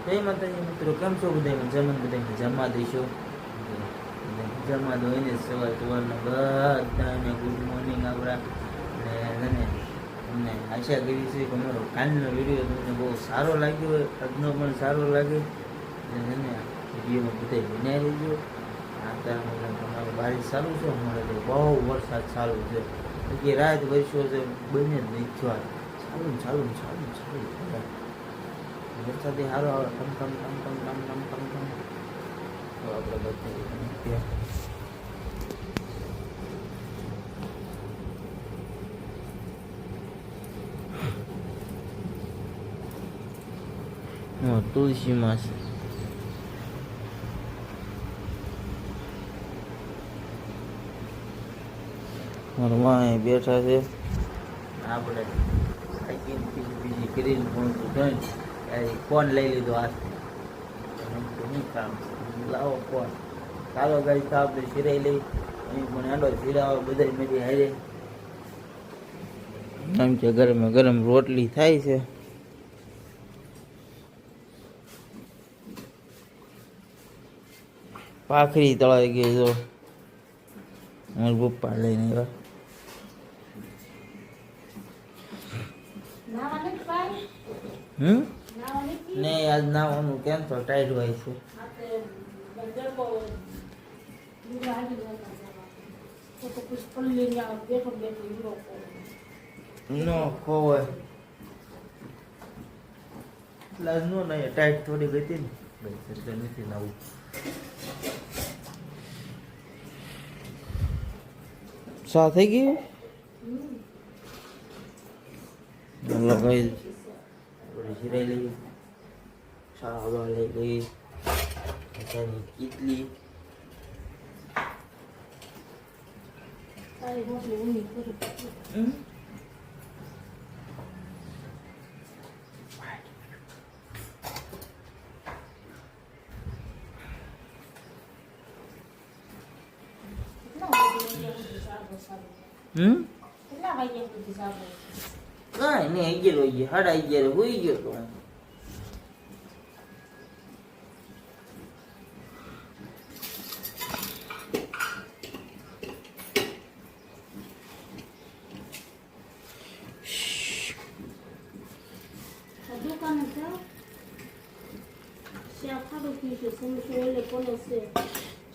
જય માતાજી મિત્રો, કેમ છો બધા? મજામાં? બધા જમા દઈશું, જમા દો એને સવારના બધાને ગુડ મોર્નિંગ આપણા. અને અમને આશા કરી છે કે અમારો કાલનો વિડીયો તમને બહુ સારો લાગ્યો હોય, આજનો પણ સારો લાગે. અને વિડીયોમાં બધા બનાવી લેજો. અત્યારે તમારે બારિશ ચાલુ છે, અમારે તો બહુ વરસાદ ચાલુ છે. કે રાત વર્ષો છે બને જ નહીં થયો, ચાલુ વરસાદ સારો આવે, ટમ તો આપણે બધા તુલસી માં છે. મારા બેઠા છે, આપણે બીજી કરીને ફોન લઈ લીધો હાથ. કામ લાવો ફોન, ચાલો ગાડી તો આપણે સિરાઈ લઈ. અહીં પણ આડો સિરાવો બધા મેરી હારે. આમ કે ગરમ ગરમ રોટલી થાય છે. ભાખરી તળાઈ ગઈ જો, મારા પપ્પા લઈને આવ્યા. નહીં, આજ નાવાનું કેમ તો ટાઈટ હોય છે. નો ખોવાય લાજ નો નહીં, ટાઈટ થોડી ગઈ હતી ને ભાઈ, નથી નાવું. સા થઈ ગયું લગાવી સિરાઈ લઈ, સાવા લઈ ગઈ ઇડલી. કાંઈ નહીં, 11 વાગે, 11:30 હોઈ ગયો તો.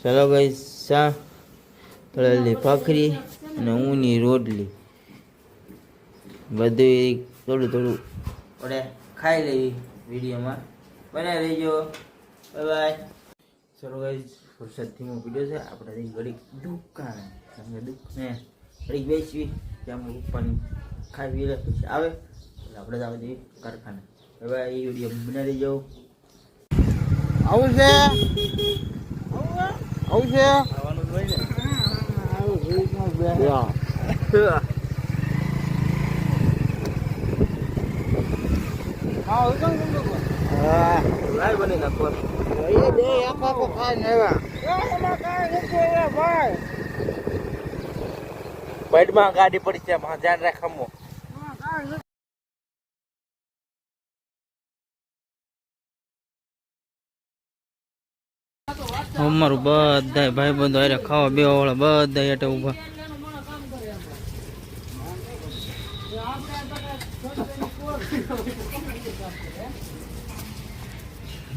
ચલો ગઈ સા તળેલી ભાખરી અને ઊની રોટલી બધું થોડું આપણે ખાઈ લઈ. વિડીયોમાં બનાવી લેજો. Bye bye. ચલો ગઈ વરસાદથી હું વિડીયો છે આપણે ઘડી દુકાન ઘડી બેસવી ત્યાં પપ્પાની ખાઈ લે પછી આવે એટલે આપણે જ આવી જઈએ કારખાને. હવે એ વિડીયો બનાવી લેજો. આવું છે આવવાનું જ હોય ને. બની નાખો પેટમાં ગાડી પડી છે, ધ્યાન રાખો. અમારું બધા ભાઈ બંધો અરે ખાવા બે વાળા બધા એટલે ઉભા.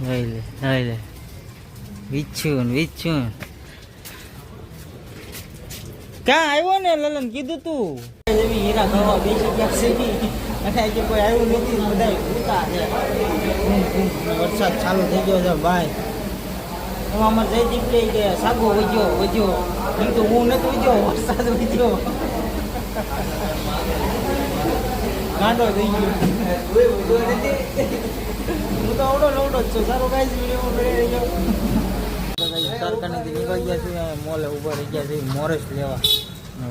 લે વીછું ક્યાં આવ્યો ને લલન કીધું તું હીરા ખાવા બેસી ગયા છે. કોઈ આવ્યું નથી, બધા વરસાદ ચાલુ થઈ ગયો છે ભાઈ. એમાં જયદીપ કહે કે સાગો વજ્યો એમ તો હું નથી વજ્યો, વરસાદ વજ્યો ગાંડો થઈ ગયો. હું તો અવડો લવડો જ છું. સારો ગાઈસ વિડીયો કારખાનેથી નીકળી ગયા છે, મોલે ઉભા રહી ગયા છે મોરસ લેવા.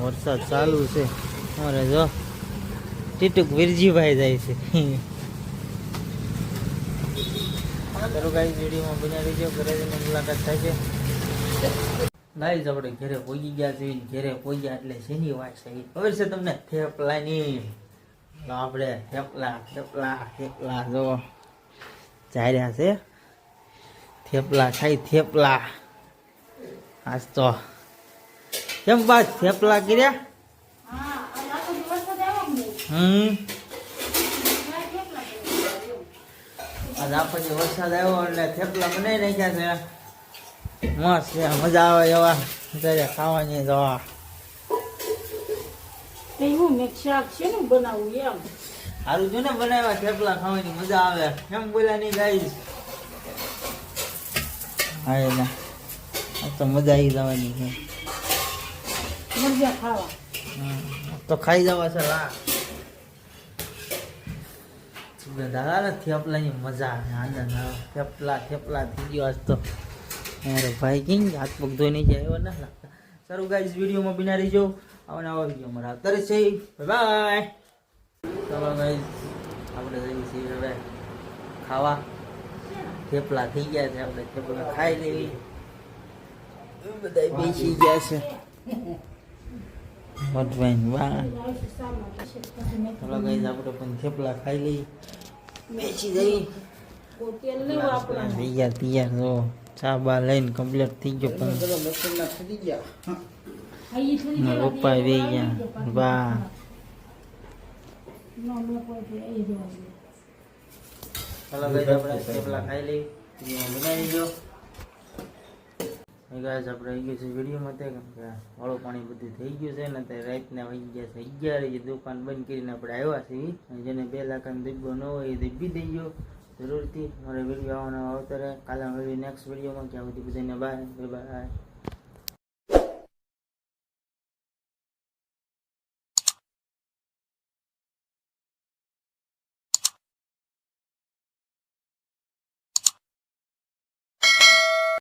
વરસાદ ચાલુ છે અમારે જો ટીટુક વીરજીભાઈ જાય છે. ચલો ગાઈસ વિડીયોમાં બન્યા રહેજો. ઘરે જઈને મુલાકાત થાય છે. ગાઈસ આપણે ઘરે પહોંચી ગયા છે. ઘરે પહોંચ્યા એટલે શેની વાત છે ખબર છે તમને? થેપલાની. આપણે થેપલા જો ચાર્યા છે થેપલા ખાઈ થેપલા આજ તો કેમ બા થેપલા કર્યા આજ આપણને વરસાદ આવ્યો એટલે થેપલા બનાવી નાખ્યા છે મસ્ત છે મજા આવે એવા અત્યારે ખાવાની જવા એવું મેં શાક છે ને બનાવવું એમ સારું જો ને બનાવ્યા થેપલા ખાવાની મજા આવે કેમ બોલ્યા નહીં ગાઈસ હા ના તો મજા આવી જવાની છે મરજા ખાવા તો ખાઈ જવા છે લા દાદા થેપલાની મજા આવે આનંદ આવે થેપલા થેપલા થઈ ગયો આજ તો અરે ભાઈ કિંગ હાથ પગ ધોઈ નહીં જાય એવા ના લાગતા સારું ગાઈસ વિડીયોમાં બિના રહીજો આવા નવા વિડીયો મારા અત્યારે છે બાય ચાલો ગાઈસ આપણે જઈએ છીએ હવે ખાવા થેપલા થઈ ગયા છે આપણે થેપલા ખાઈ લેવી બધા બેસી ગયા છે મધવાઈન વાહ ચાલો ગાઈસ આપણે પણ થેપલા ખાઈ લઈ બેસી જઈ તૈયાર તૈયાર જો ચા બા લઈને કમ્પ્લીટ થઈ ગયો પણ પપ્પા વે ગયા વાહ ચાલો ગાઈસ આપણે થેપલા ખાઈ લઈ બનાવી દો ગાઈસ આપણે આવી ગયું છે વિડીયોમાં તે કેમ કે વાળું પાણી બધું થઈ ગયું છે ને ત્યારે રાતના વાગી ગયા છે 11 દુકાન બંધ કરીને આપણે આવ્યા છીએ જેને 2 લાખનો દબ્બો ન હોય એ દબ્બી દઈ ગયો જરૂરથી મારે વિડીયો આવવાના આવતા રહે કાલે મળીએ નેક્સ્ટ વિડીયોમાં ક્યાં બધી બધાને બાય બાય